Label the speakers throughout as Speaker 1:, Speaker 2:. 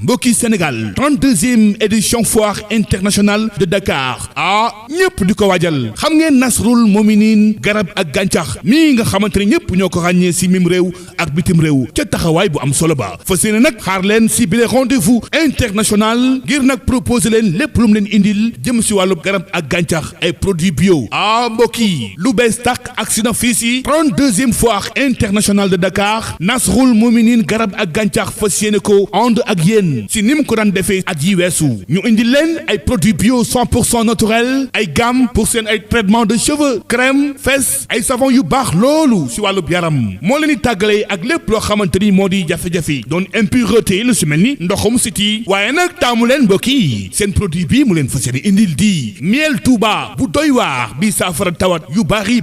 Speaker 1: mbokki Sénégal 32e édition foire internationale de Dakar ñëpp di ko waajal xam ngeen Nasrul Mominin garab ak gàncax mii nga xamante ne ñëpp ñoo ko ràññee si mim réew ak bitim réew ca taxawaay bu am solo ba fas yéene nag xaar leen si bile rendez-vous international ngir nag proposer leen lépp lu mu leen indil jëm si wàllu garab ak gàncax ay produits bio mbokk yi lu bees tàq ak si na fii si 32e foire internationale de Dakar Nasrul Mominin garab ak gàncax fas yéene ko ànd ak yéen si ni mu ko daan defee at yi weesu ñu indi leen ay produits bio 100% naturel ay gamme pour seen ay traitement de cheveux crème fesses ay savon yu baax loolu si wàllub yaram moo leen di tàggalee ak lépp loo xamante ni moo di jafe-jafe doon impureté lu si mel ni ndoxum siti waaye nag taamu leen mbokk yi seen produit bi mu leen fas yéene indil di miel Touba bu doy waar bi saafara tawat yu bari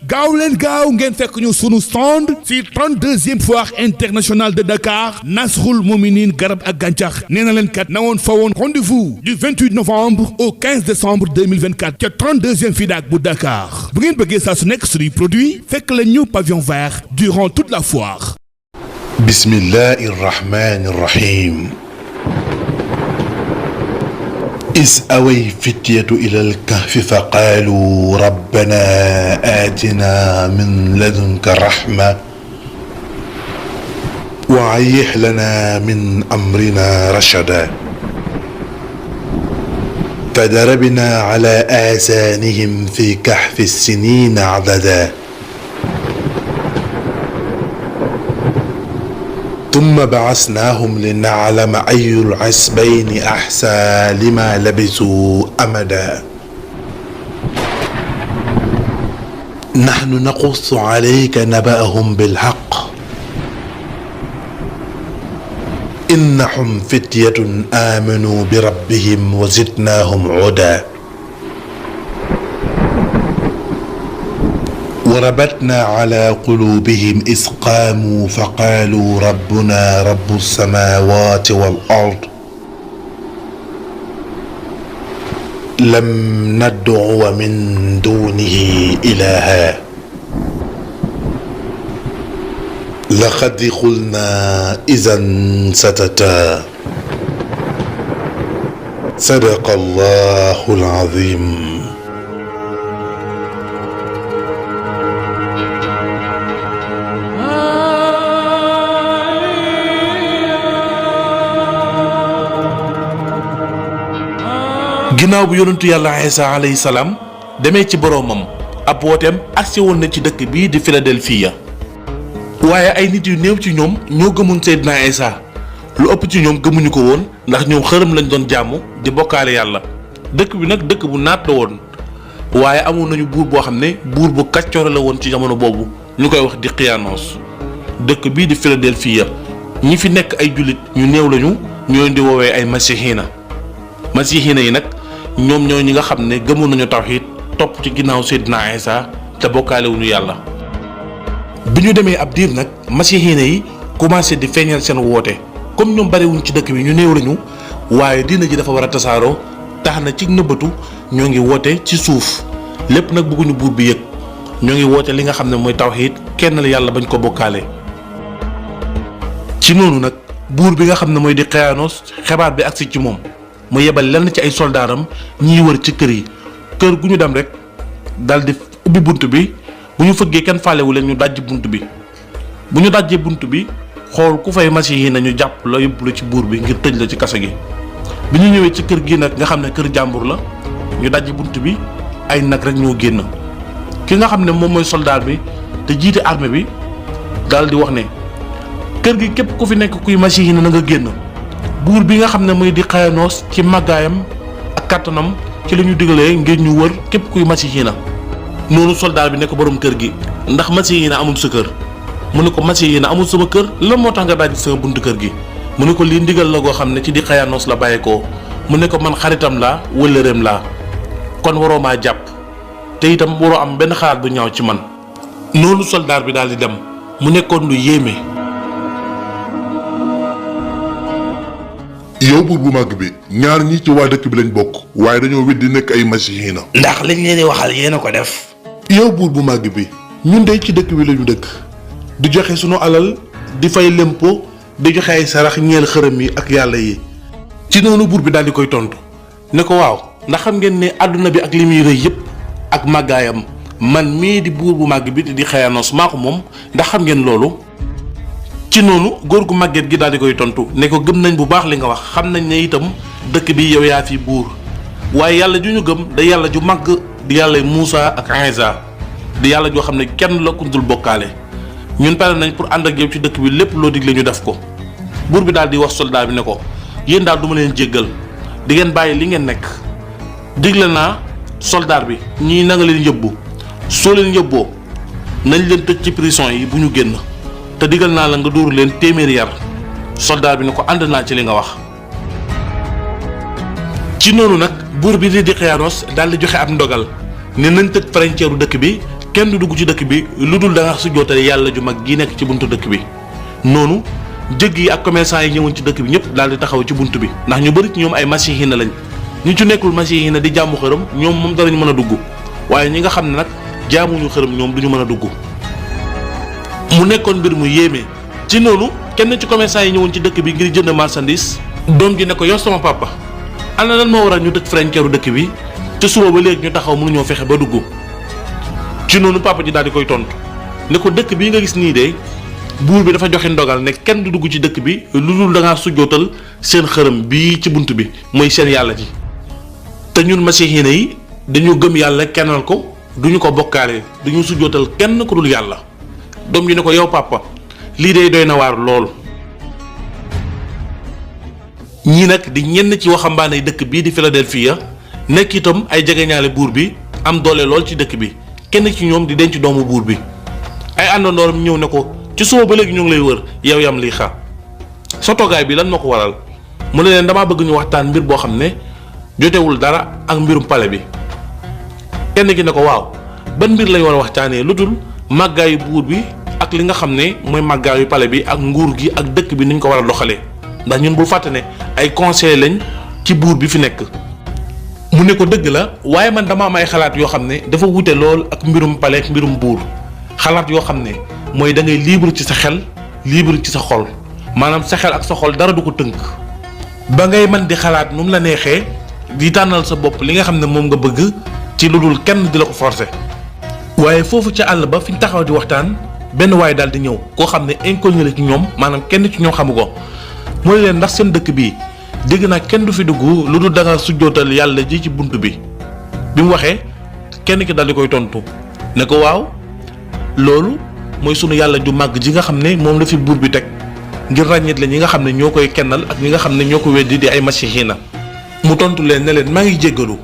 Speaker 1: gaaw leen gaaw ngeen fekk ñu sunu stand si 32e foire internationale de Dakar Nasrul Mominin garab ak gàncax nee na leen kat na woon fa woon rendez-vous du 28 novembre au 15 décembre 2024 ca 32e FIDAK bu Dakar bu ngeen bëggee saa su nekk suñuy produit fekk leen ñu pavillon vert durant toute la foire.
Speaker 2: bismillahi rahmani rahim. إذ أوى الفتية إلى الكهف فقالوا ربنا آتنا من لدنك رحمة وهيئ لنا من أمرنا رشدا فضربنا على آذانهم في كهف السنين عددا ثم بعثناهم لنعلم أي الحزبين أحصى لما لبثوا أمدا نحن نقص عليك نبأهم بالحق إنهم فتية آمنوا بربهم وزدناهم هدى وربطنا على قلوبهم إذ قاموا فقالوا ربنا رب السماوات والأرض لم ندعو من دونه إلها لقد قلنا إذا ستتا صدق الله العظيم.
Speaker 3: ginnaaw bu yonentu yàlla Iisaa alayhi salaam demee ci boroomam ab wooteem agsi woon na ci dëkk bii di Philadelphia waaye ay nit yu néew ci ñoom ñoo gëmoon Seydina Iisaa lu ëpp ci ñoom gëmuñu ko woon ndax ñoom xërëm lañ doon jaamu di bokkaale yàlla dëkk bi nag dëkk bu naat la woon waaye amoon nañu buur boo xam ne buur bu kàccoore la woon ci jamono boobu ñu koy wax Diqyaanoos dëkk bii di Philadelphia ñi fi nekk ay jullit ñu néew lañu ñoo di woowee ay masihiina yi nag ñoom ñoo ñi nga xam ne gëmoon nañu tawxiid topp ci ginnaaw Seydina Iisaa te bokkaale wuñu yàlla bi ñu demee ab diir nag masihiina yi commencé di feeñal seen woote comme ñoom bariwuñ ci dëkk bi ñu néew lañu waaye diina ji dafa war a tasaaroo tax na ci nëbbatu ñoo ngi woote ci suuf lépp nag bëgguñu buur bi yëg ñoo ngi woote li nga xam ne mooy tawxiid kenn la yàlla bañ ko bokkaale ci noonu nag buur bi nga xam ne mooy Diqyaanoos xibaar bi agsi ci moom mu yebal lenn ci ay soldaaram ñiy wër ci kër yi kër gu ñu dem rek dal di ubbi bunt bi bu ñu fëggee kenn faalewu leen ñu dajji bunt bi bu ñu dajjee bunt bi xool ku fay masihiina ñu jàpp la yóbbu la ci buur bi ngir tëj la ci kaso gi bi ñu ñëwee ci kër gi nag nga xam ne kër jàmbur la ñu dajji bunt bi ay nag rek ñoo génn ki nga xam ne moom mooy soldaar bi te jiite armée bi dal di wax ne kër gi képp ku fi nekk kuy masihiina na nga génn buur bi nga xam ne mooy Diqyaanoos ci màggaayam ak kàttanam ci la ñu digalee ngir ñu wër képp kuy masihiina noonu soldaar bi ne ko borom kër gi ndax masihiina amul sa kër mu ne ko masihiina amul sama kër lan moo tax nga daaj sama buntu kër gi mu ne ko lii ndigal la goo xam ne ci Diqyaanoos la bàyyeekoo mu ne ko man xaritam laa wëllëreem laa kon waroo maa jàpp te itam waroo am benn xalaat bu ñaaw ci man noonu soldaar bi daal di dem mu nekkoon lu yéeme.
Speaker 2: yow buur bu màgg bi ñaar ñi ci waa dëkk bi lañ bokk waaye dañoo weddi nekk ay masihiina.
Speaker 4: ndax liñ leen di waxal yéen a ko def.
Speaker 2: yow buur bu màgg bi ñun dey ci dëkk bi lañu dëkk di joxe sunu alal di fay lempo
Speaker 3: di joxe ay sarax ñeel xërëm yi ak yàlla yi. ci noonu buur bi daal di koy tontu ne ko waaw ndax xam ngeen ne àdduna bi ak li muy rëy yëpp ak màggaayam man mii di buur bu màgg bi di Xëyanoos maa ko moom ndax xam ngeen loolu. ci noonu góor gu màgget gi daal di koy tontu ne ko gëm nañ bu baax li nga wax xam nañ ne itam dëkk bi yow yaa fi buur waaye yàlla ju ñu gëm da yàlla ju màgg di yàlla Muusa ak Iisaa di yàlla joo xam ne kenn la ku dul bokkaale ñun pare nañ pour ànd ak yow ci dëkk bi lépp loo digle ñu def ko. buur bi daal di wax soldat bi ne ko yéen daal du ma leen jéggal di ngeen bàyyi li ngeen nekk digle naa soldat bi ñii na nga leen yóbbu soo leen yóbboo nañ leen tëj ci prison yi bu ñu génn te digal naa la nga dóoru leen téeméeri yar. soldat bi ne ko ànd naa ci li nga wax. ci noonu nag buur bi di Xëyanoos daal di joxe ab ndogal ne nañ tëj frontière dëkk bi kenn du dugg ci dëkk bi lu dul da nga sujjóotal yàlla ju mag gi nekk ci buntu dëkk bi. noonu jëgg yi ak commerçant yi ñëwoon ci dëkk bi ñëpp daal di taxaw ci bunt bi ndax ñu bëri ci ñoom ay masiixina lañ ñu ci nekkul masiixina di jaamu xërëm ñoom moom danañ mën a dugg waaye ñi nga xam ne nag jaamuñu xërëm ñoom duñu mën a dugg. mu nekkoon mbir mu yéeme ci noonu kenn ci commerçant yi ñëwoon ci dëkk bi ngir jënd marchandise doom ji ne ko yow sama papa ana lan moo waral ñu tëj frontière dëkk bi te suba ba léegi ñu taxaw mënuñoo fexe ba dugg. ci noonu papa ji daal di koy tontu ne ko dëkk bii nga gis nii de buur bi dafa joxe ndogal ne kenn du dugg ci dëkk bi lu dul da ngaa sujjootal seen xërëm bii ci bunt bi mooy seen yàlla ji te ñun masiixina yi dañu gëm yàlla kennal ko duñu ko bokkaale duñu sujjootal kenn ku dul yàlla. doom ji ne ko yow papa lii de doy na waar lool. ñii nag di ñenn ci waxambaane dëkk bii di Philadelphia nekk itam ay jegeñaale buur bi am doole lool ci dëkk bi kenn ci ñoom di denc doomu buur bi ay àndandooram ñëw ne ko ci suba ba léegi ñu ngi lay wër yow yam lii xa sa toogaay bi lan moo ko waral mu ne leen damaa bëgg ñu waxtaan mbir boo xam ne jotewul dara ak mbirum pale bi. kenn ki ne ko waaw ban mbir lañ war a waxtaanee lu dul màggaayu buur bi ak li nga xam ne mooy màggaayu pale bi ak nguur gi ak dëkk bi niñ ko war a doxalee ndax ñun bul fàtte ne ay conseil lañ ci buur bi fi nekk. mu ne ko dëgg la waaye man dama am ay xalaat yoo xam ne dafa wute lool ak mbirum pale ak mbirum buur xalaat yoo xam ne mooy da ngay libre ci sa xel libre ci sa xol maanaam sa xel ak sa xol dara du ko tënk ba ngay mën di xalaat nu mu la neexee di tànnal sa bopp li nga xam ne moom nga bëgg ci lu dul kenn di la ko forcer. waaye foofu ca àll ba fi ñu taxaw di waxtaan benn waay daal di ñëw koo xam ne inconnu la ci ñoom maanaam kenn ci ñoom xamu ko mu ne leen ndax seen dëkk bii dégg naa kenn du fi dugg lu dul da nga sujjootal yàlla ji ci bunt bi. bi mu waxee kenn ki daal di koy tontu ne ko waaw loolu mooy sunu yàlla ju màgg ji nga xam ne moom la fi buur bi teg ngir ràññeet la ñi nga xam ne ñoo koy kennal ak ñi nga xam ne ñoo ko weddi di ay masiixina. mu tontu leen ne leen maa ngi jéggalu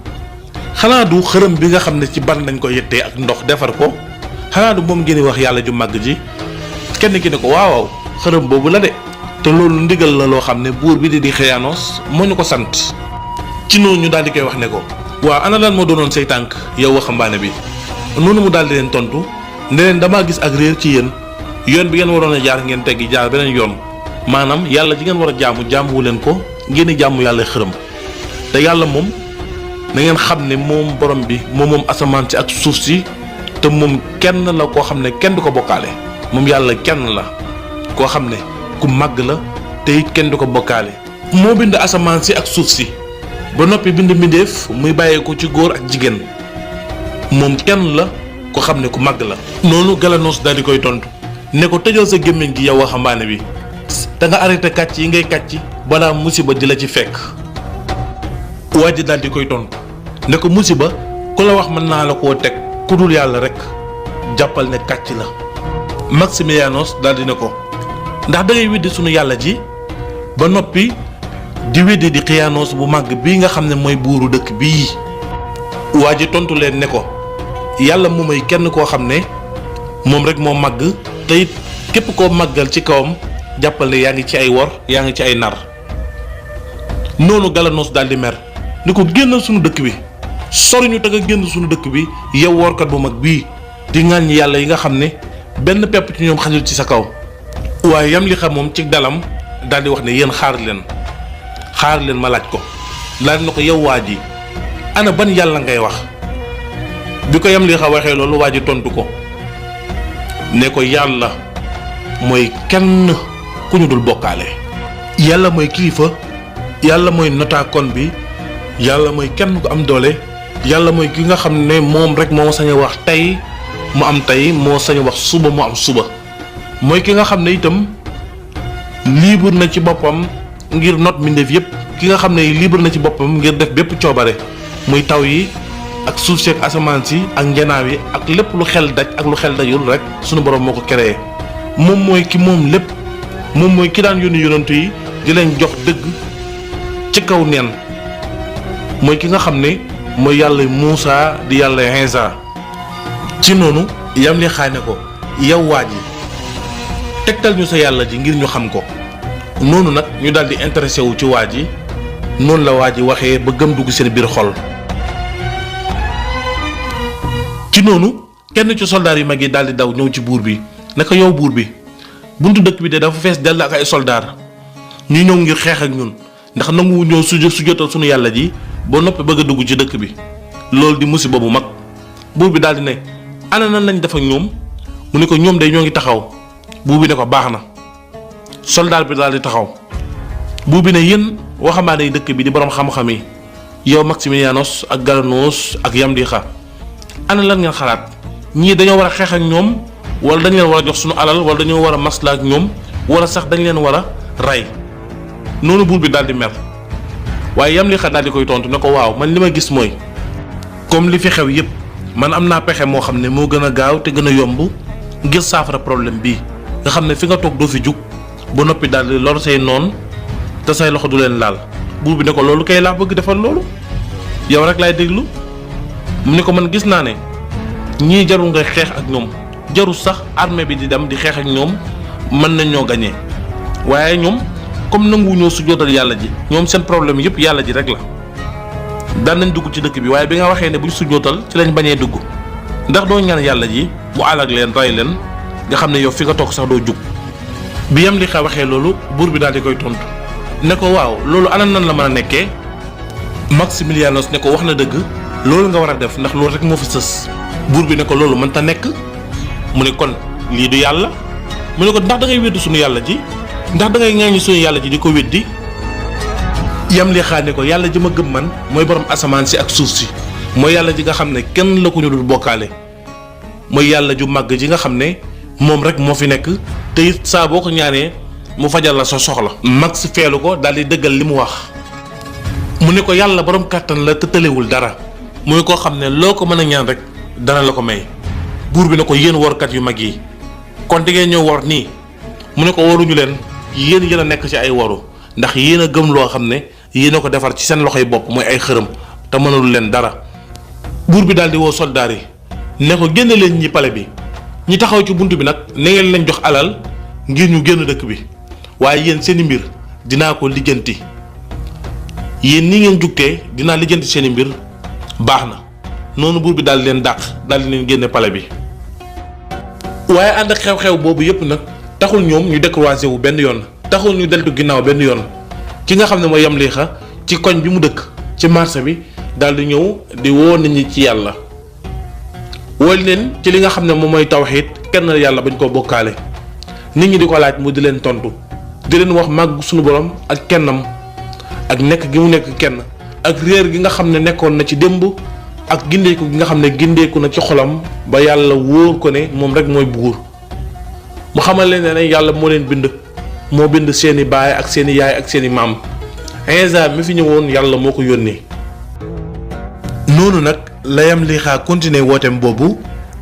Speaker 3: xanaa du xërëm bi nga xam ne ci ban lañ ko yettee ak ndox defar ko xanaa du moom ngeen wax yàlla ju màgg ji. kenn ki ne ko waaw xërëm boobu la de te loolu ndigal la loo xam ne buur bi di Xëyanoos moo ñu ko sant. ci noonu ñu daal di koy wax ne ko waaw ana lan moo doonoon say tànk yow waxambaane bi. noonu mu daal di leen tontu ne leen damaa gis ak réer ci yéen yoon bi ngeen waroon a jaar ngeen teggi jaar beneen yoon maanaam yàlla ji ngeen war a jaamuwu leen ko ngeen di jaamu yàlla xërëm te yàlla moom na ngeen xam ne moom borom bi moom asamaan si ak suuf si te moom kenn la koo xam ne kenn du ko bokkaale moom yàlla kenn la koo xam ne ku màgg la te it kenn du ko bokkaale. moo bind asamaan si ak suuf si ba noppi bind mbindeef muy bàyyee ko ci góor ak jigéen moom kenn la ko xam ne ku màgg la. noonu Xëyanoos daal di koy tontu ne ko tëjal sa gémmiñ gi yow waxambaane bi te nga arrêté kàcc yi ngay kàcc balaa musiba di la ci fekk. waa ji daal di koy tontu ne ko musiba ku la wax mën naa la koo teg ku dul yàlla rek jàppal ne kàcc la. Maximianos daal di ne ko ndax da ngay weddi sunu yàlla ji ba noppi di weddi di Xëyanoos bu màgg bii nga xam ne mooy buuru dëkk bii. waa ji tontu leen ne ko yàlla mu may kenn koo xam ne moom rek moo màgg te it képp koo màggal ci kawam jàppal ne yaa ngi ci ay wor yaa ngi ci ay nar. noonu Xëyanoos daal di mer ni ko génnal sunu dëkk bi sori ñu te nga génn sunu dëkk bi yow workat bu mag bii di ŋàññi yàlla yi nga xam ne benn pepp ci ñoom xajul ci sa kaw. waaye yam li xam moom ci dalam daal di wax ne yéen xaar leen ma laaj ko laaj na ko yow waa ji ana ban yàlla ngay wax. bi ko yam li xa waxee loolu waa ji tontu ko ne ko yàlla mooy kenn ku ñu dul bokkaale. yàlla mooy kilifa, yàlla mooy notaakoon bi, yàlla mooy kenn ku am doole, yàlla mooy ki nga xam ne moom rek moo sañ a wax tey mu am tey, moo sañ a wax suba mu am suba. mooy ki nga xam ne itam libre na ci boppam ngir not mbindeef yépp, ki nga xam ne libre na ci boppam ngir def bépp coobare, muy taw yi ak suuf si ak asamaan si ak njanaaw yi ak lépp lu xel daj ak lu xel dajul rek sunu borom moo ko créé. moom mooy ki moom lépp, moom mooy ki daan yónni yonent yi di leen jox dëgg ci kaw neen, mooy ki nga xam ne mooy yàlla Muusa di yàlla Iisaa. ci noonu yam li xaane ko yow waa ji tegtal ñu sa yàlla ji ngir ñu xam ko. noonu nag ñu daal di intéressé wu ci waa ji, noonu la waa ji waxee ba gëm dugg seen biir xol. ci noonu kenn ci soldaar yu mag yi daal di daw ñëw ci buur bi naka yow buur bi, buntu dëkk bi de dafa fees dell ak ay soldaar ñu ñëw ngir xeex ak ñun ndax nanguwu ñëw sujjóotal sunu yàlla ji ba noppi bëgg a dugg ci dëkk bi. loolu di musiba bu mag. buur bi daal di ne ana nan lañ def ak ñoom, mu ne ko ñoom day ñoo ngi taxaw. buur bi ne ko baax na. soldaar bi daal di taxaw. buur bi ne yéen waxambaane yi dëkk bi di borom xam-xam yi, yow Maximianos ak Galanos ak Yamlixa, ana lan ngeen xalaat, ñii dañoo war a xeex ak ñoom wala dañ leen war a jox suñu alal wala dañoo war a masla ak ñoom wala sax dañ leen war a rey. noonu buur bi daal di mer, waaye Yamlixa daal di koy tontu ne ko waaw man li ma gis mooy comme li fi xew yépp man am naa pexe moo xam ne moo gën a gaaw te gën a yomb ngir saafara problème bii nga xam ne fi nga toog doo fi jug ba noppi daal di lor say noon te say loxo du leen laal. buur bi ne ko loolu kay laa bëgg defal loolu, yow rek laay déglu. mu ne ko man gis naa ne ñii jarul ngay xeex ak ñoom, jarul sax armée bi di dem di xeex ak ñoom, mën nañ ñoo gañee. waaye ñoom comme nanguwuñoo sujjóotal yàlla ji, ñoom seen problème yépp yàlla ji rek la. daan nañ dugg ci dëkk bi waaye bi nga waxee ne buñ sujjóotal ci lañ bañee dugg. ndax doo ñaan yàlla ji mu alag leen rey leen nga xam ne yow fi nga toog sax doo jug. bi Yamlixa waxee loolu buur bi daal di koy tontu ne ko waaw loolu ana nan la mën a nekkee. Maximilianos ne ko wax na dëgg, loolu nga war a def ndax loolu rek moo fi sës. buur bi ne ko loolu mënta nekk. mu ne kon lii du yàlla. mu ne ko ndax da ngay weddi suñu yàlla ji, ndax da ngay ŋaañu suñu yàlla ji di ko weddi. Yamlixa ne ko yàlla ji ma gëm man mooy borom asamaan si ak suuf si, mooy yàlla ji nga xam ne kenn la ko ñu dul bokkaale, mooy yàlla ju màgg ji nga xam ne moom rek moo fi nekk te it saa boo ko ñaanee mu fajal la sa soxla. Max feelu ko daal di dëggal li mu wax. mu ne ko yàlla borom kàttan la te tëlewul dara, mooy koo xam ne loo ko mën a ñaan rek dana la ko may. buur bi ne ko yéen workat yu mag yi kon di ngeen ñëw wor nii. mu ne ko waruñu leen, yéen a nekk ci ay waru ndax yéen a gëm loo xam ne yéen a ko defar ci seen loxoy bopp mooy ay xërëm te mënul leen dara. buur bi daal di woo soldaar yi ne ko génne leen ñi pale bi, ñi taxaw ci bunt bi nag na ngeen leen jox alal ngir ñu génn dëkk bi, waaye yéen seeni mbir dinaa ko lijjanti. yéen ni ngeen jugtee dinaa lijjanti seeni mbir baax na. noonu buur bi daal di leen dàq daal di leen génne pale bi. waaye ànd ak xew-xew boobu yépp nag taxul ñoom ñu découragé wu benn yoon, taxul ñu deltu ginnaaw benn yoon. ki nga xam ne mooy Yamlixa ci koñ bi mu dëkk ci marché bi daal di ñëw di woo nit ñi ci yàlla, woo leen ci li nga xam ne moom mooy tawxiid, kenn yàlla bañ koo bokkaale. nit ñi di ko laaj mu di leen tontu, di leen wax màgg suñu borom ak kennam ak nekk gi mu nekk kenn ak réer gi nga xam ne nekkoon na ci démb ak gindeeku gi nga xam ne gindeeku na ci xolam ba yàlla wóor ko ne moom rek mooy buur. mu xamal leen ne yàlla moo leen bind, moo bind seeni baay ak seeni yaay ak seeni maam. Iisaa mi fi ñëwoon yàlla moo ko yónnee. noonu nag la Yamlixa continuer wooteem boobu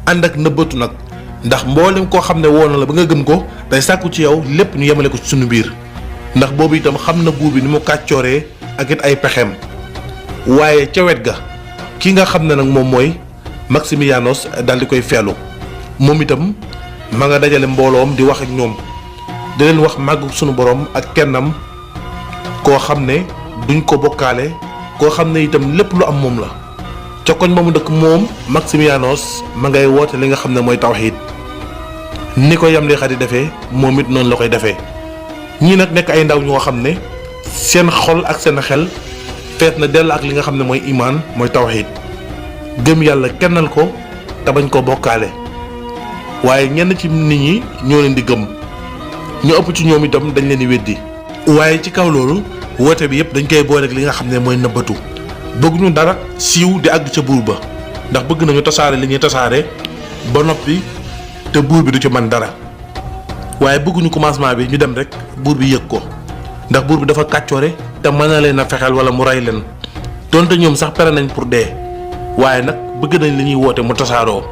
Speaker 3: ànd ak nëbbatu nag, ndax mboolem koo xam ne woo na la ba nga gëm ko day sàkku ci yow lépp ñu yemale ko ci sunu biir, ndax boobu itam xam na buur bi ni mu kàccooree ak it ay pexeem. waaye ca wet ga ki nga xam ne nag moom mooy Maximianos daal di koy feelu, moom itam ma nga dajale mbooloom di wax ak ñoom, di leen wax màgg sunu borom ak kennam koo xam ne duñ ko bokkaale, koo xam ne itam lépp lu am moom la. ca koñ ba mu dëkk moom Maximianos ma ngay woote li nga xam ne mooy tawxiid, ni ko Yamlixa di defee moom it noonu la koy defee. ñii nag nekk ay ndaw ñoo xam ne seen xol ak seen xel feet na dell ak li nga xam ne mooy imaan, mooy tawxiid, gëm yàlla kennal ko te bañ koo bokkaale. waaye ñenn ci nit ñi ñoo leen di gëm, ñu ëpp ci ñoom itam dañ leen di weddi. waaye ci kaw loolu woote bi yëpp dañ koy boole ak li nga xam ne mooy nëbbatu bëgguñu dara siiw di àgg ca buur ba ndax bëgg nañu tasaare li ñuy tasaare ba noppi te buur bi du ci mën dara waaye bëgguñu commencement bi ñu dem rek buur bi yëg ko ndax buur bi dafa kàccoore te mën na leen a fexeel wala mu rey leen donte ñoom sax pere nañ pour dee waaye nag bëgg nañ li ñuy woote mu tasaaroo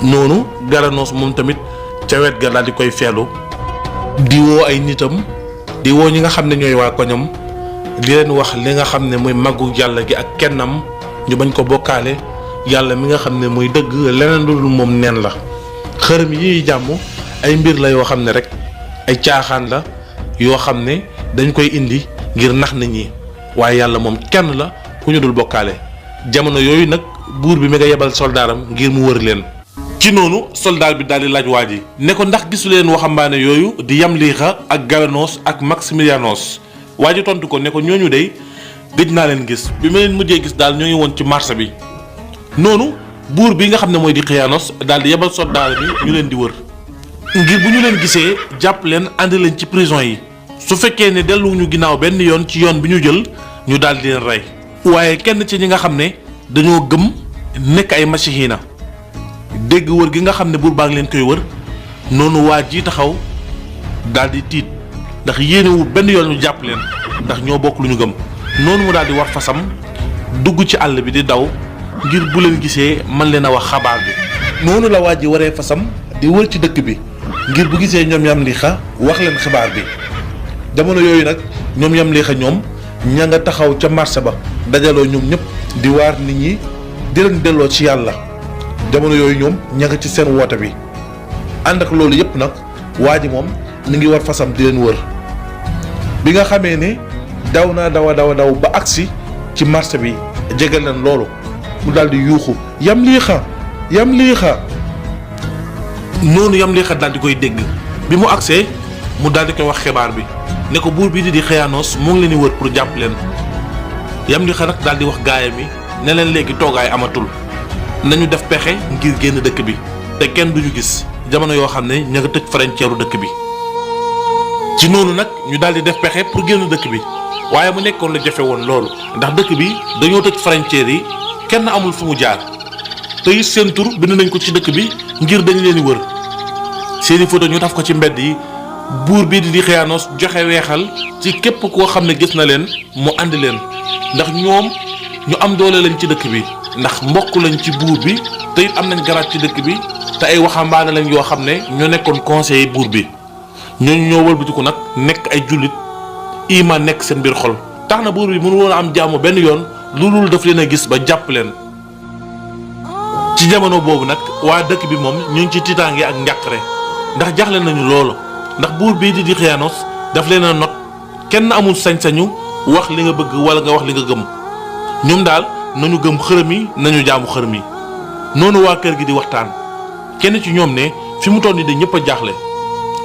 Speaker 3: noonu Garanos moom tamit ca wet ga daal di koy feelu di woo ay nitam di woo ñi nga xam ne ñooy waa koñam di leen wax li nga xam ne mooy màggu yàlla gi ak kennam ñu bañ ko bokkaale yàlla mi nga xam ne mooy dëgg leneen lu dul moom neen la xërëm yi jàmm ay mbir la yoo xam ne rek ay caaxaan la yoo xam ne dañ koy indi ngir nax nit ñi waaye yàlla moom kenn la ku ñu dul bokkaale jamono yooyu nag buur bi mi nga yebal soldaaram ngir mu wër leen. ci noonu soldaar bi daal di laaj waa ji ne ko ndax gisu leen waxambaane yooyu di Yamlixa ak Garanos ak Maximilianos waa ji tontu ko ne ko ñooñu dey gëj naa leen gis bi ma leen mujjee gis daal ñoo ngi woon ci marché bi. noonu buur bi nga xam ne mooy di Xiyaanos daal di yebal soldaar bi ñu leen di wër ngir bu ñu leen gisee jàpp leen ànd leen ci prison yi su fekkee ne delluwuñu ginnaaw benn yoon ci yoon bi ñu jël ñu daal di leen rey. waaye kenn ci ñi nga xam ne dañoo gëm nekk ay masihiina dégg wër gi nga xam ne buur baa ngi leen koy wër noonu waa ji taxaw daal di tiit ndax yéenewul benn yoon ñu jàpp leen ndax ñoo bokk lu ñu gëm noonu mu daal di war fasam dugg ci àll bi di daw ngir bu leen gisee mën leen a wax xabaar bi. noonu la waa ji waree fasam di wër ci dëkk bi ngir bu gisee ñoom Yamlixa wax leen xibaar bi jamono yooyu nag ñoom Yamlixa ñoom ña nga taxaw ca marché ba dajaloo ñoom ñëpp di waar nit ñi di leen delloo ci yàlla jamono yooyu ñoom ña nga ci seen woote bi ànd ak loolu yëpp nag waa ji moom mi ngi war fasam di leen wër bi nga xamee ne daw naa daw ba agsi ci marché bi jege leen loolu mu daal di yuuxu Yamlixa Yamlixa noonu Yamlixa daal di koy dégg bi mu agsee mu daal di koy wax xibaar bi ne ko buur bi di Xiyaanos moo ngi leen di wër pour jàpp leen Yamlixa nag daal di wax gaayam yi ne leen léegi toogaay amatul nañu def pexe ngir génn dëkk bi te kenn duñu gis jamono yoo xam ne ña nga tëj frontière dëkk bi. ci noonu nag ñu daal di def pexe pour génn dëkk bi waaye mu nekkoon la jafe woon loolu ndax dëkk bi dañoo tëj frontière yi kenn amul fu mu jaar te it seen tur bind nañ ko ci dëkk bi ngir dañ leen di wër seeni photo ñu taf ko ci mbedd yi. buur bii di Xiyaanos joxe weexal ci képp koo xam ne gis na leen mu àndi leen ndax ñoom ñu am doole lañ ci dëkk bi ndax mbokk lañ ci buur bi te it am nañ garaat ci dëkk bi te ay waxambaane lañ yoo xam ne ñoo nekkoon conseiller buur bi ñooñu ñoo wëlbatiku nag nekk ay jullit iman nekk seen biir xol tax na buur bi mënu woon a am jàmm benn yoon loolu daf leen a gis ba jàpp leen. ci jamono boobu nag waa dëkk bi moom ñu ngi ci tiitaange ak njàqare ndax jaxle nañu loolu. ndax buur bii di Xiyaanos daf leen a not kenn amul sañ-sañu wax li nga bëgg wala nga wax li nga gëm ñoom daal nañu gëm xërëm yi nañu jaamu xërëm yi noonu waa kër gi di waxtaan kenn ci ñoom ne fi mu toll nii de ñëpp a jaaxle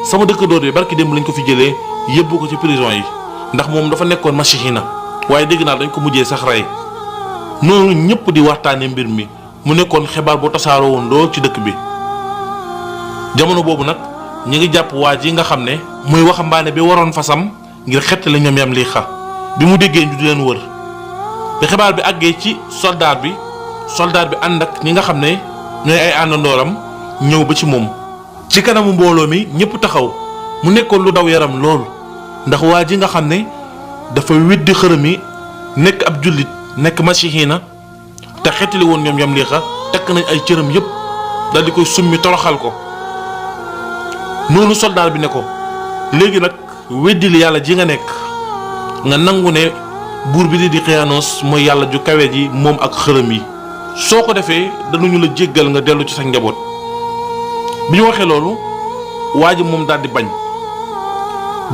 Speaker 3: sama dëkkandoor bi barki démb lañ ko fi jëlee yóbbu ko ci prison yi ndax moom dafa nekkoon masihiina waaye dégg naa dañ ko mujjee sax rey noonu ñëpp di waxtaanee mbir mi mu nekkoon xibaar bu tasaaroo woon lool ci dëkk bi jamono boobu nag. ñi ngi jàpp waa ji nga xam ne muy waxambaane bi waroon fasam ngir xettali ñoom Yamlixa bi mu déggee ñu di leen wër bi xibaar bi àggee ci soldaar bi ànd ak ñi nga xam ne ñooy ay àndandooram ñëw ba ci moom ci kanamu mbooloo mi ñëpp taxaw mu nekkoon lu daw yaram lool ndax waa ji nga xam ne dafa weddi xërëm yi nekk ab jullit nekk masihiina te xettali woon ñoom Yamlixa takk nañ ay cëram yépp dal di koy summi toroxal ko noonu soldaar bi ne ko léegi nag weddil yàlla ji nga nekk nga nangu ne buur bi di Xiyaanos mooy yàlla ju kawe ji moom ak xërëm yi soo ko defee danañu la jéggal nga dellu ci sa njaboot bi ñu waxee loolu waa ji moom daal di bañ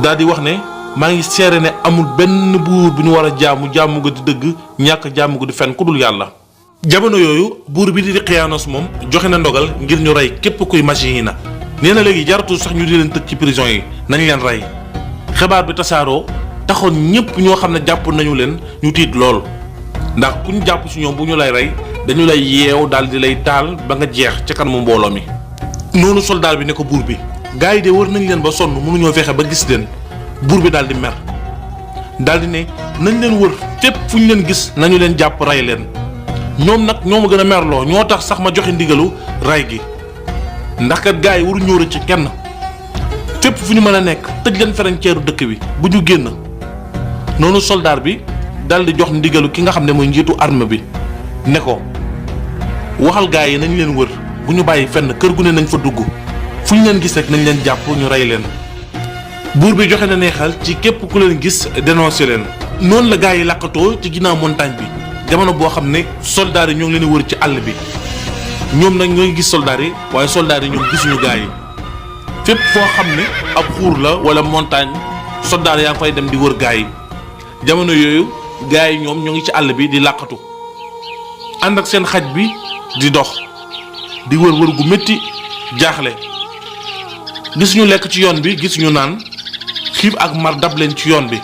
Speaker 3: daal di wax ne maa ngi seere ne amul benn buur bi ñu war a jaamu ga di dëgg ñàkk jaamu ga di fen ku dul yàlla. jamono yooyu buur bi di Xiyaanos moom joxe na ndogal ngir ñu rey képp kuy masihiina nee na léegi jaratul sax ñu di leen tëj ci prison yi nañ leen rey xibaar bi tasaaroo taxoon ñëpp ñoo xam ne jàpp nañu leen ñu tiit lool ndax ku ñu jàpp ci ñoom bu ñu lay rey dañu lay yeew daal di lay taal ba nga jeex ca kanamu mbooloo mi. noonu soldaar bi ne ko buur bi gars yi de wër nañ leen ba sonn mënuñoo fexe ba gis leen. buur bi daal di mer daal di ne nañ leen wër fépp fu ñu leen gis nañu leen jàpp rey leen ñoom nag ñoo ma gën a merloo ñoo tax sax ma joxe ndigalu rey gi ndax kat gars yi waru ñëw ci kenn fépp fu ñu mën a nekk tëj leen frontière dëkk bi bu ñu génn. noonu soldaar bi daal di jox ndigalu ki nga xam ne mooy njiitu armée bi ne ko waxal gars yi nañ leen wër bu ñu bàyyi fenn kër gu ne nañ fa dugg fu ñu leen gis rek nañ leen jàpp ñu rey leen. buur bi joxe na neexal ci képp ku leen gis dénoncé leen. noonu la gars yi làqatoo ci ginnaaw montagne bi jamono boo xam ne soldats yi ñoo ngi leen wër ci àll bi ñoom nag ñoo ngi gis soldats yi waaye soldats yi ñoom gisuñu gars yi fépp foo xam ne ab xuur la wala montagne soldats yaa ngi fay dem di wër gars yi jamono yooyu gars yi ñoom ñoo ngi ci àll bi di làqatu ànd ak seen xaj bi di dox di wër gu métti jaaxle gisuñu lekk ci yoon bi gisuñu naan. xiif ak mar dab leen ci yoon bi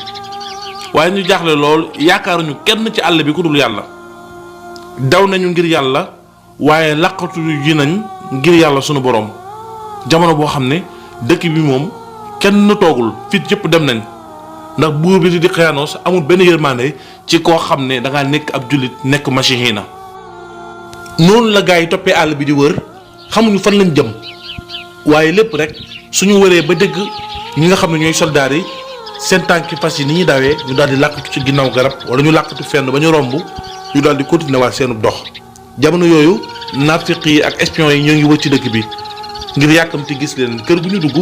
Speaker 3: waaye ñu jaaxle lool yaakaaruñu kenn ci àll bi ku dul yàlla daw nañu ngir yàlla waaye laqatu ji nañ ngir yàlla sunu borom jamono boo xam ne dëkk bi moom kenn toogul fit yëpp dem nañ ndax buur bi di Xëyanos amul benn yërmande ci koo xam ne dangaa nekk ab jullit nekk masihiina. noonu la gaa yi toppee àll bi di wër xamuñu fan lañ jëm waaye lépp rek suñu wëree ba dëgg ñi nga xam ne ñooy soldaar yi seen tànki fas yi ni ñuy dawee ñu daal di làqatu ci ginnaaw garab wala ñu làqatu fenn ba ñu romb ñu daal di continuer waat seenu dox. jamono yooyu naafiq yi ak espion yi ñoo ngi wër ci dëkk bi ngir yàkkamti gis leen kër gu ñu dugg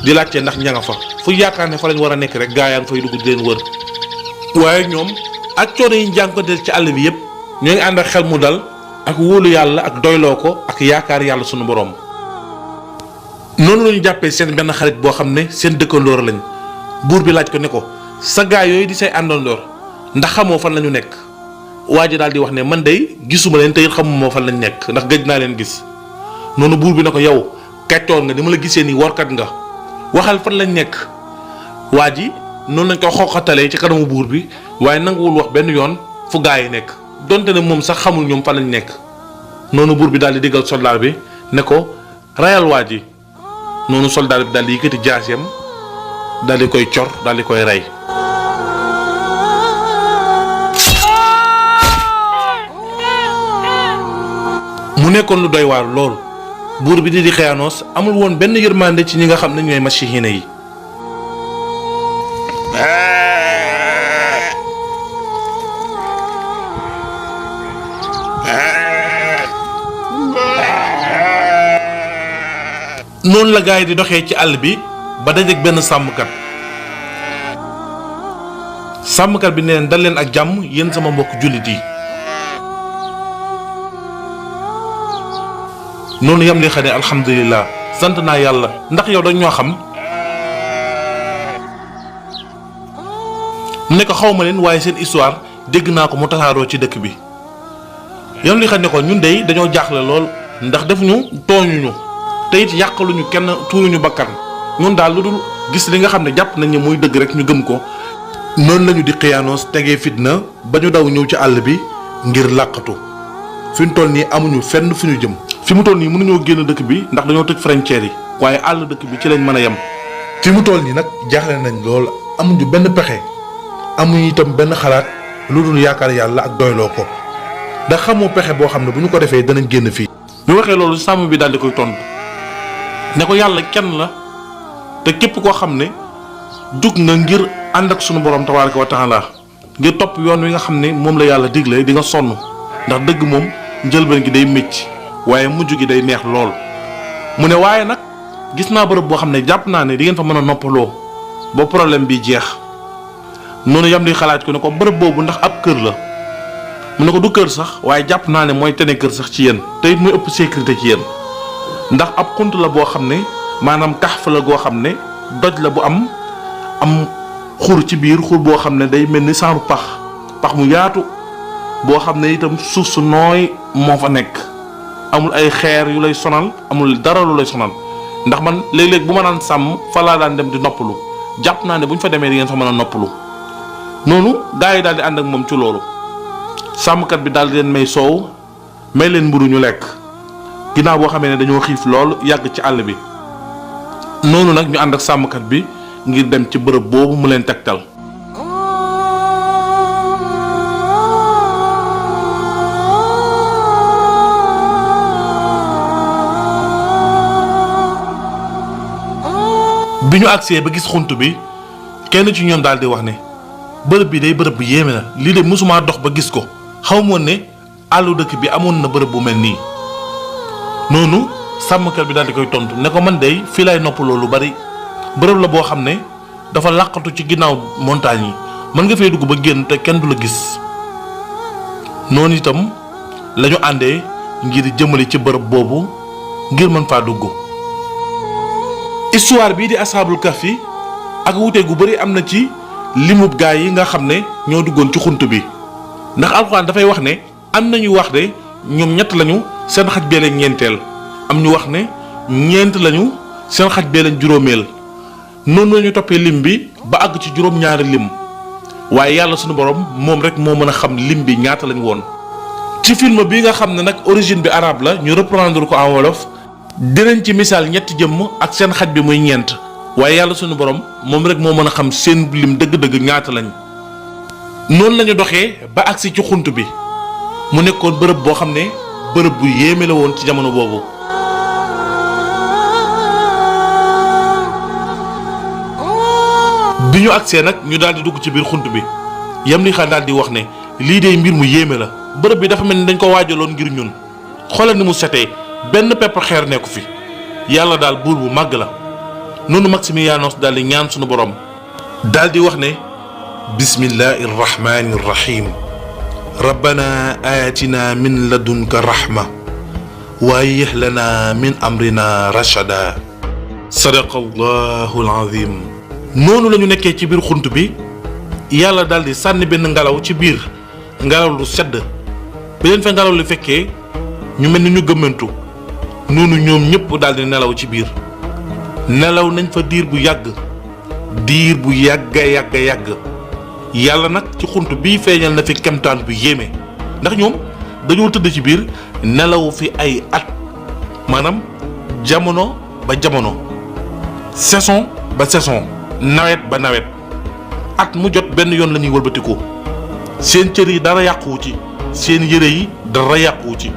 Speaker 3: di laajte ndax ña nga fa fu yaakaar ne fa lañ war a nekk rek gaa yaa ngi fay dugg di leen wër. waaye ñoom ak coono yi ñu jànkuwanteel ci àll bi yëpp ñoo ngi ànd ak xel mu dal ak wóolu yàlla ak doyloo ko ak yaakaar yàlla sunu borom. noonu la ñu jàppee seen benn xarit boo xam ne seen dëkkandoor lañ buur bi laaj ko ne ko sa gaa yooyu di say àndandoor ndax xamoo fan la ñu nekk waa ji daal di wax ne man de gisuma leen te it xamuma fan lañ nekk ndax gëj naa leen gis. noonu buur bi ne ko yow kàccoor nga ni ma la gisee nii workat nga waxal fan lañ nekk. waa ji noonu lañ ko xoqatalee ci kanamu buur bi waaye nanguwul wax benn yoon fu gaa yi nekk donte ne moom sax xamul ñoom fan lañ nekk. noonu buur bi daal di diggal soldaar bi ne ko rayal waa ji. noonu soldat bi daal di yëkkati jaaseem daal di koy cor daal di koy rey. mu nekkoon lu doy waar lool buur bi di Xëyanos amul woon benn yërmande ci ñi nga xam ne ñooy masihiina yi. noonu la gaa yi di doxee ci àll bi ba dajeek benn sàmmkat bi ne leen dal leen ak jàmm yéen sama mbokk jullit yi. noonu yam li xam ne alhamdulilah sant naa yàlla ndax yow dañ ñoo xam. mu ne ko xaw ma leen waaye seen histoire dégg naa ko mu tasaaroo ci dëkk bi. yam li xam ne ko ñun dey dañoo jaaxle lool ndax defuñu tooñuñu te it yàqaluñu kenn tuuruñu bakkan ñun daal lu dul gis li nga xam ne jàpp nañ ne muy dëgg rek ñu gëm ko. noonu lañu di Xëyanos tegee fitna ba ñu daw ñëw ci àll bi ngir làqatu fi mu toll nii amuñu fenn fu ñu jëm. fi mu toll nii mënuñoo génn dëkk bi ndax dañoo tëj frontière yi waaye àll dëkk bi ci lañ mën a yem. fi mu toll nii nag jaaxle nañ lool amuñu benn pexe amuñu itam benn xalaat lu dul yaakaar yàlla ak doyloo ko ndax xamoo pexe boo xam ne bu ñu ko defee danañ génn fii. ñu waxee loolu sàmm bi daal di koy tontu ne ko yàlla kenn la te képp koo xam ne jug nga ngir ànd ak sunu borom tabaaraka wa taala ngir topp yoon wi nga xam ne moom la yàlla digle di nga sonn ndax dëgg moom njëlbeen gi day métti waaye mujj gi day neex lool. mu ne waaye nag gis naa bërëb boo xam ne jàpp naa ne di ngeen fa mën a noppaloo ba problème bi jeex. noonu yam di xalaat ko ne ko bërëb boobu ndax ab kër la mu ne ko du kër sax waaye jàpp naa ne mooy tene kër sax ci yéen te it muy ëpp sécurité ci yéen ndax ab xunt la boo xam ne maanaam kaxf la goo xam ne doj la bu am xur ci biir xur boo xam ne day mel ni saaru pax mu yaatu boo xam ne itam suuf su nooy moo fa nekk amul ay xeer yu lay sonal amul dara lu lay sonal ndax man léeg-léeg bu ma daan sàmm fa laa daan dem di noppalu jàpp naa ne bu ñu fa demee di ngeen fa mën a noppalu. noonu gaa yi daal di ànd ak moom ci loolu sàmmkat bi daal di leen may soow may leen mburu ñu lekk ginnaaw boo xamee ne dañoo xiif lool yàgg ci àll bi noonu nag ñu ànd ak sàmmkat bi ngir dem ci bërëb boobu mu leen tegtal. bi ñu agsee ba gis xunt bi kenn ci ñoom daal di wax ne bërëb bi day bërëb bu yéeme na lii de mësumaa dox ba gis ko xaw ma woon ne àllu dëkk bi amoon na bërëb bu mel nii. noonu sàmmkat bi daal di koy tontu ne ko man de fii lay noppaloo lu bari bërëb la boo xam ne dafa làqatu ci ginnaaw montagne yi mën nga fee dugg ba génn te kenn du la gis. noonu itam lañu àndee ngir jëmale ci bërëb boobu ngir mën faa dugg. histoire bii di asxaabul kahfi ak wuute gu bari am na ci limub gaa yi nga xam ne ñoo duggoon ci xunt bi ndax alxuraan dafay wax ne am nañu wax de ñoom ñett lañu seen xaj bee leen ñeenteel am ñu wax ne ñeent lañu seen xaj bee leen juróomeel noonu lañu toppee lim bi ba àgg ci juróom-ñaari lim waaye yàlla sunu borom moom rek moo mën a xam lim bi ñaata lañu woon. ci film bi nga xam ne nag origine bi arabe la ñu reprendre ko en wolof dinañ ci misaal ñetti jëmm ak seen xaj bi muy ñeent waaye yàlla sunu borom moom rek moo mën a xam seen lim dëgg-dëgg ñaata lañ. noonu lañu doxee ba agsi ci xunt bi mu nekkoon bërëb boo xam ne bërëb bu yéeme la woon ci jamono boobu. bi ñu agsee nag ñu daal di dugg ci biir xunt bi yam li xaan daal di wax ne lii de mbir mu yéeme la bërëb bi dafa mel ni dañ ko waajaloon ngir ñun xoolal ni mu setee benn pepp xeer nekku fi yàlla daal buur bu màgg la. noonu Maximianos daal di ñaan sunu borom daal di wax ne bismillahi rrahmani rrahim rabbana aatina min ladunka rahma wa ayyih lana min amrina rashada sadaqa allahu alazim. noonu la ñu nekkee ci biir xunt bi yàlla daal di sànni benn ngelaw ci biir ngelaw lu sedd bi leen fa ngelaw li fekkee ñu mel ni ñu gëmmantu noonu ñoom ñëpp daal di nelaw ci biir nelaw nañ fa diir bu yàgg yàgg yàlla nag ci xunt bii feeñal na fi kemtaan bu yéeme ndax ñoom dañoo tëdd ci biir nelaw fi ay at maanaam jamono ba jamono saison ba saison nawet ba nawet at mu jot benn yoon la ñuy wëlbatiku seen cër yi dara yàquwu ci seen yére yi dara yàquwu ci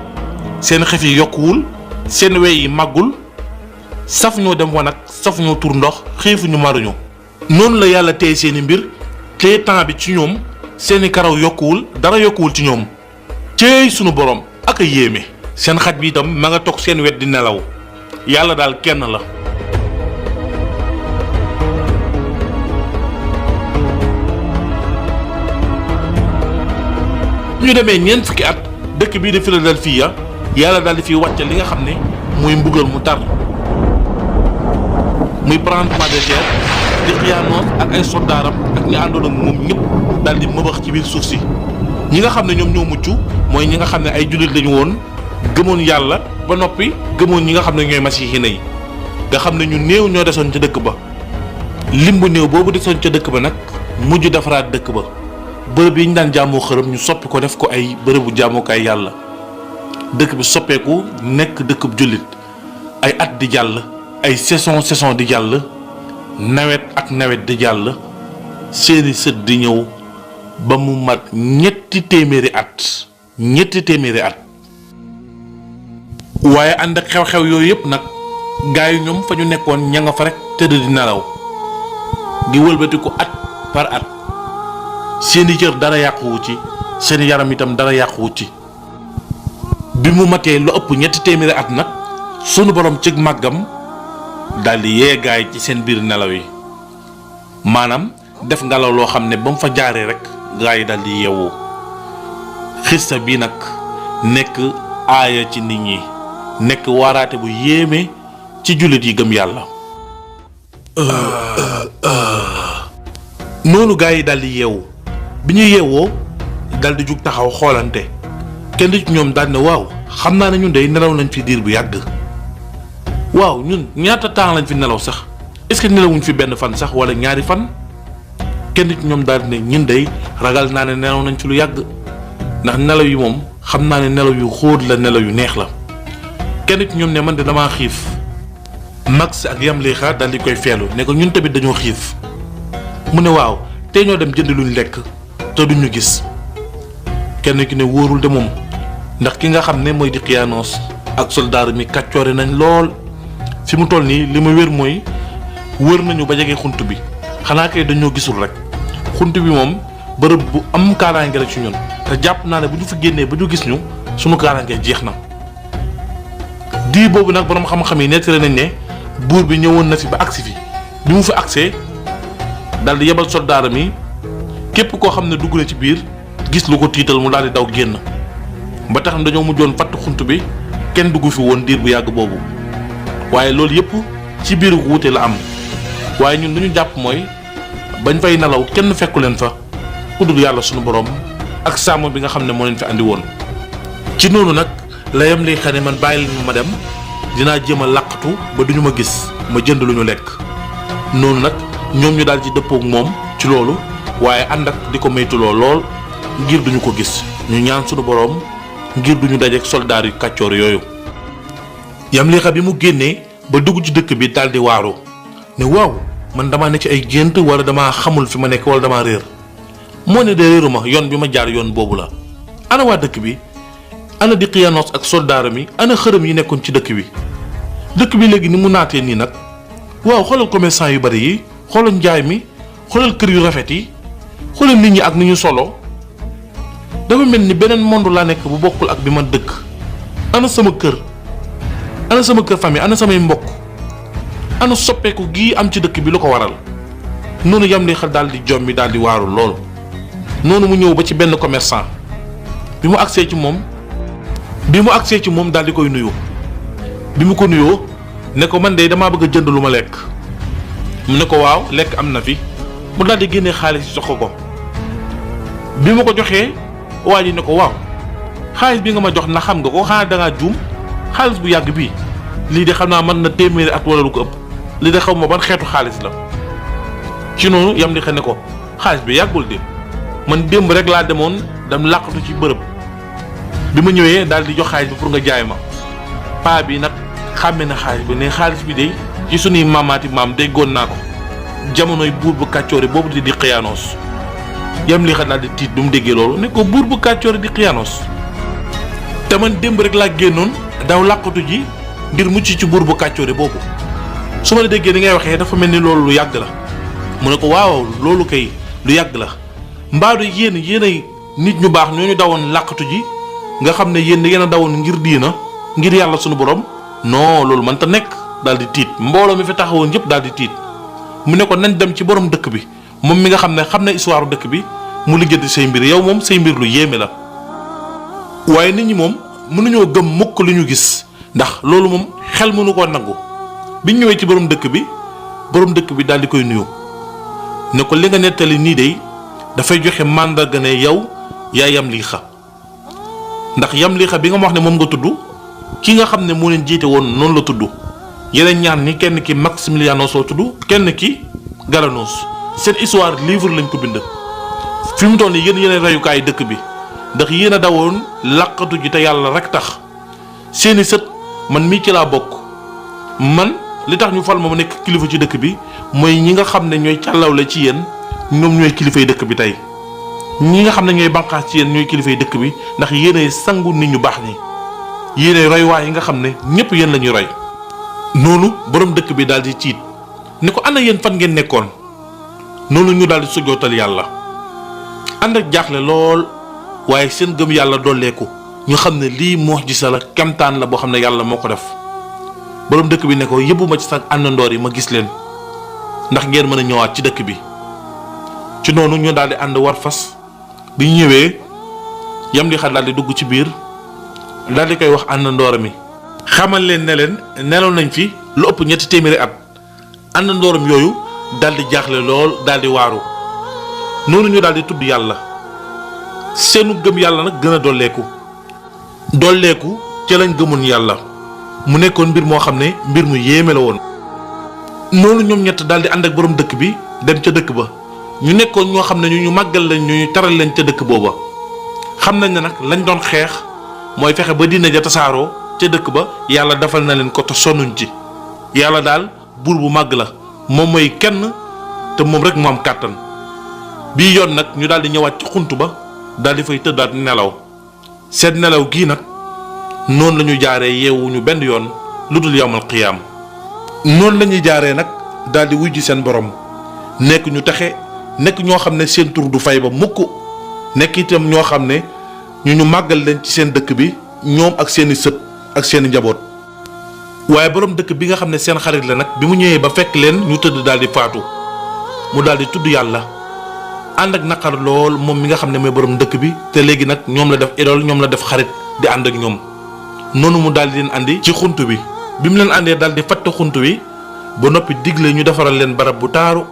Speaker 3: seen xef yi yokkuwul seen wey yi màggul saf ñoo dem wanag saf ñoo tur ndox xiifuñu maruñu noonu la yàlla téye seeni mbir téye temps bi ci ñoom seeni karaw yokkuwul dara yokkuwul ci ñoom céey sunu borom ak a yéeme seen xaj bi itam ma nga toog seen wet di nelaw yàlla daal kenn la. ñu demee ñeent fukki at dëkk bii di Philadelphia yàlla daal di fi wàcce li nga xam ne muy mbugal mu tar muy tremblement de terre Daqyaanoos ak ay soldaaram ak ñi àndoon ak moom ñëpp daal di mëbax ci biir suuf si. ñi nga xam ne ñoom ñoo mucc mooy ñi nga xam ne ay jullit lañu woon gëmoon yàlla ba noppi gëmoon ñi nga xam ne ñooy masiixina yi nga xam ne ñu néew ñoo desoon ca dëkk ba. lim bu néew boobu desoon ca dëkk ba nag mujj defaraat dëkk ba bërëb yi ñu daan jaamoo xërëm ñu soppi ko def ko ay bërëbu jaamukaay yàlla dëkk bi soppeeku nekk dëkkub jullit ay at di jàll ay saison di jàll nawet ak nawet di jàll seeni sët di ñëw ba mu mat ñetti téeméeri at waaye ànd ak xew-xew yooyu yëpp nag gaa yi ñoom fa ñu nekkoon ña nga fa rek tëdd di nelaw di wëlbatiku at par at seeni cër dara yàquwu ci seeni yaram itam dara yàquwu ci bi mu matee lu ëpp ñetti téeméeri at nag sunu borom cig màggam daldi yee gaay ci seen biir nelaw yi maanaam def ngelaw loo xam ne ba mu fa jaaree rek gaay yi daldi yeewu xista bi nag nekk aaya ci nit ñi nekk waaraate bu yéeme ci jullit yi gëm yàlla. noonu gaay yi daldi yeewu bi ñu yeewoo daldi jug taxaw xoolante kenn ci ñoom daal ne waaw xam naa ne ñun day nelaw nañ fi diir bu yàgg waaw ñun ñaata temps lañ fi nelaw sax est-ce que nelawuñ fi benn fan sax wala ñaari fan kenn ci ñoom daal ne ñun day ragal naa ne nelaw nañ fi lu yàgg ndax nelaw yi moom xam naa ne nelaw yu xóot la nelaw yu neex la kenn ci ñoom ne man de damaa xiif Max ak Yamlixa daal di koy feelu ne ko ñun tamit dañoo xiif mu ne waaw tey ñoo dem jënd luñ lekk te duñu gis kenn ki ne wóorul de moom ndax ki nga xam ne mooy Dqiyanos ak soldaar mi kàccoore nañ lool fi mu toll nii li ma wér mooy wër nañu ba jege xunt bi xanaa kay dañoo gisul rek xunt bi moom bërëb bu am kaaraange la ci ñun te jàpp naa ne bu ñu fa génnee ba ñu gis ñu sunu kaaraange jeex na. diir boobu nag borom xam-xam yi nettali nañ ne buur bi ñëwoon na fi ba agsi fi bi mu fa agsee daal di yebal soldaaram yi képp koo xam ne dugg na ci biir gis lu ko tiital mu daal di daw génn ba tax na dañoo mujjoon fatt xunt bi kenn dugg fi woon diir bu yàgg boobu waaye loolu yëpp ci biir wuute la am waaye ñun lu ñu jàpp mooy bañ fay nelaw kenn fekku leen fa ku dul yàlla sunu borom ak sàmm bi nga xam ne moo leen fi andi woon. ci noonu nag la Yamlixa ne man bàyyi leen ma dem dinaa jéem a làqatu ba duñu ma gis ma jënd lu ñu lekk noonu nag ñoom ñu daal ci dëppook moom ci loolu waaye ànd ak di ko maytuloo lool ngir duñu ko gis ñu ñaan sunu borom ngir duñu dajeek soldaar yu kàccoor yooyu. Yamlixa bi mu génnee ba dugg ci dëkk bi daal di waaru ne waaw man damaa ne ci ay gént wala damaa xamul fi ma nekk wala damaa réer moo ne de réeruma yoon bi ma jaar yoon boobu la ana waa dëkk bi ana Dqiyanos ak soldaaram yi ana xërëm yi nekkoon ci dëkk bi léegi ni mu naatee nii nag waaw xoolal commerçant yu bari yi xoolal njaay mi xoolal kër yu rafet yi xoolal nit ñi ak ni ñu solo dafa mel ni beneen monde laa nekk bu bokkul ak bi ma dëkk ana sama kër famille ana samay mbokk ana soppeeku gii am ci dëkk bi lu ko waral noonu Yamlixa daal di jommi daal di waaru lool noonu mu ñëw ba ci benn commerçant bi mu agsee ci moom daal di koy nuyu bi mu ko nuyoo ne ko man de damaa bëgg a jënd lu ma lekk mu ne ko waaw lekk am na fi mu daal di génnee xaalis jox ko bi ma ko joxee waa ji ne ko waaw xaalis bi nga ma jox na xam nga ko xanaa dangaa juum xaalis bu yàgg bii lii de xam naa mën na téeméeri at wala lu ko ëpp lii de xaw ma ban xeetu xaalis la ci noonu Yamlixa ne ko xaalis bi yàggul de man démb rek laa demoon dem làqatu ci bërëb bi ma ñëwee daal di jox xaalis bi pour nga jaay ma paa bi nag xàmme na xaalis bi ne xaalis bi de ci sunuy maamaati maam déggoon naa ko jamonoy buur bu kàccoore boobu di Dqiyanos. Yamlixa daal di tiit bi mu déggee loolu ne ko buur bu kàccoore di Dqiyanos te man démb rek laa génnoon daw làqatu ji ngir mucc ci buur bu kàccoore boobu su ma la déggee ni ngay waxee dafa mel ni loolu lu yàgg la mu ne ko waaw loolu kay lu yàgg la mbaadu yéenay nit ñu baax ñooñu dawoon làqatu ji nga xam ne yéen a dawoon ngir diina ngir yàlla sunu borom non loolu man ta nekk daal di tiit mbooloo mi fi taxawoon yëpp daal di tiit mu ne ko nañ dem ci borom dëkk bi moom mi nga xam ne histoire dëkk bi mu lijjanti say mbir yow moom say mbir lu yéeme la waaye nit ñi moom mënuñoo gëm mukk lu ñu gis ndax loolu moom xel mënu koo nangu biñ ñëwee ci borom dëkk bi daal di koy nuyu ne ko li nga nettali nii de dafay joxe màndarga ne yow yaa Yamlixa ndax Yamlixa bi nga ma wax ne moom nga tudd ki nga xam ne moo leen jiite woon noonu la tudd yeneen ñaar ñi kenn ki Maximilianos la tudd kenn ki Galanos seen histoire livre lañ ko bind fi mu toll nii yéen reyukaay dëkk bi ndax yéen a dawoon làqatu ji te yàlla rek tax seeni sët man mii ci laa bokk man li tax ñu fal ma nekk kilifa ci dëkk bi mooy ñi nga xam ne ñooy càllawle ci yéen ñoom ñooy kilifay dëkk bi tey ñi nga xam ne ñooy banqaas ci yéen ñooy kilifay dëkk bi ndax yéenay sangu nit ñu baax ñi yéenay roywaay yi nga xam ne ñëpp yéen la ñuy roy. noonu borom dëkk bi daal di tiit ne ko ana yéen fan ngeen nekkoon noonu ñu daal di sujjootal yàlla ànd ak jaaxle lool waaye seen gëm yàlla dolleeku ñu xam ne lii mu'jiza la kemtaan la boo xam ne yàlla moo ko def borom dëkk bi ne ko yóbbu ma ci sax àndandoor yi ma gis leen ndax ngeen mën a ñëwaat ci dëkk bi. ci noonu ñu daal di ànd war fas bi ñu ñëwee Yamlixa daal di dugg ci biir daal di koy wax àndandoor mi xamal leen ne leen nelaw nañ fi lu ëpp 3 téeméeri at àndandooram yooyu daal di jaaxle lool daal di waaru noonu ñu daal di tudd yàlla seenu gëm yàlla nag gën a dolleeku ca lañ gëmoon yàlla mu nekkoon mbir moo xam ne mbir mu yéeme la woon. noonu ñoom ñett daal di ànd ak borom dëkk bi dem ca dëkk ba ñu nekkoon ñoo xam ne ñu màggal lañ ñu taral lañ ca dëkk booba xam nañ ne nag lañ doon xeex mooy fexe ba diine ja tasaaroo ca dëkk ba yàlla defal na leen ko te sonnuñ ci yàlla daal buur bu màgg la moom mooy kenn te moom rek mu am kàttan. bii yoon nag ñu daal di ñëwaat ci xunt ba daal di fay tëddaat nelaw seen nelaw gii nag noonu la ñu jaaree yeewuñu benn yoon lu dul yawmal qiyaam. noonu la ñuy jaaree nag daal di wujji seen borom nekk ñu texe nekk ñoo xam ne seen tur du fay ba mukk nekk itam ñoo xam ne ñu màggal leen ci seen dëkk bi ñoom ak seeni sët ak seeni njaboot. waaye borom dëkk bi nga xam ne seen xarit la nag bi mu ñëwee ba fekk leen ñu tëdd daal di faatu mu daal di tudd yàlla ànd ak naqar lool moom mi nga xam ne mooy borom dëkk bi te léegi nag ñoom la def idole ñoom la def xarit di ànd ak ñoom. noonu mu daal di leen andi ci xunt bi bi mu leen àndee daal di fatt xunt wi ba noppi digle ñu defaral leen barab bu taaru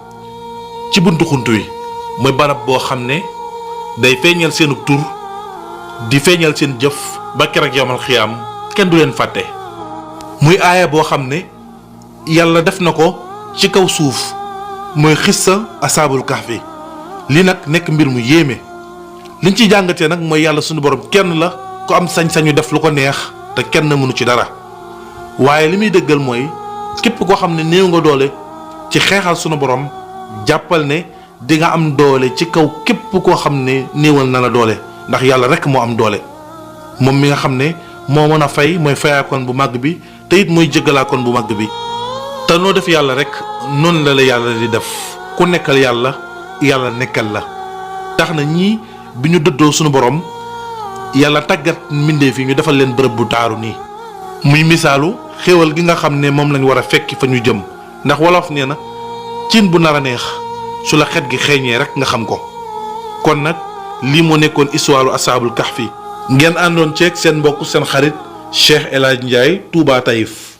Speaker 3: ci buntu xunt wi mooy barab boo xam ne day feeñal seenu tur di feeñal seen jëf ba keroog yawmal xiyaam kenn du leen fàtte. muy aaya boo xam ne yàlla def na ko ci kaw suuf mooy xissa asaabul kahfi li nag nekk mbir mu yéeme liñ ciy jàngatee nag mooy yàlla sunu borom kenn la ku am sañ-sañu def lu ko neex te kenn mënu ci dara waaye li muy dëggal mooy képp koo xam ne néew nga doole ci xeexal sunu borom jàppal ne di nga am doole ci kaw képp koo xam ne néewal na la doole ndax yàlla rek moo am doole moom mi nga xam ne moo mën a fay mooy fayaakoon bu màgg bi te it mooy jëggalaakoon bu màgg bi te noo def yàlla rek noonu la yàlla di def ku nekkal yàlla yàlla nekkal la tax na ñii bi ñu dëddoo sunu borom yàlla tàggat mbindeef yi ñu defal leen bërëb bu taaru nii muy misaalu xéewal gi nga xam ne moom lañ war a fekki fa ñu jëm ndax wolof nee na cin bu nar a neex su la xet gi xeeñee rek nga xam ko. kon nag lii moo nekkoon histoire asaabul kahfi ngeen àndoon ceeg seen mbokk seen xarit Cheikh El Hadj Ndiaye Touba Taïf.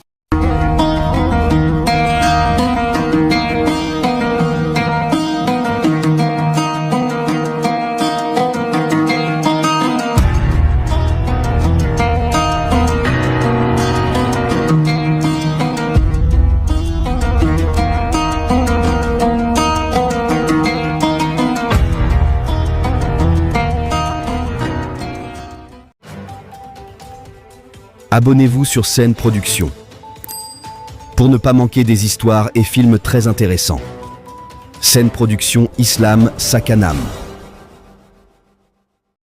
Speaker 5: Abonnez-vous sur Scène Production pour ne pas manquer des histoires et films très intéressants. Scène Production Islam Sakanam.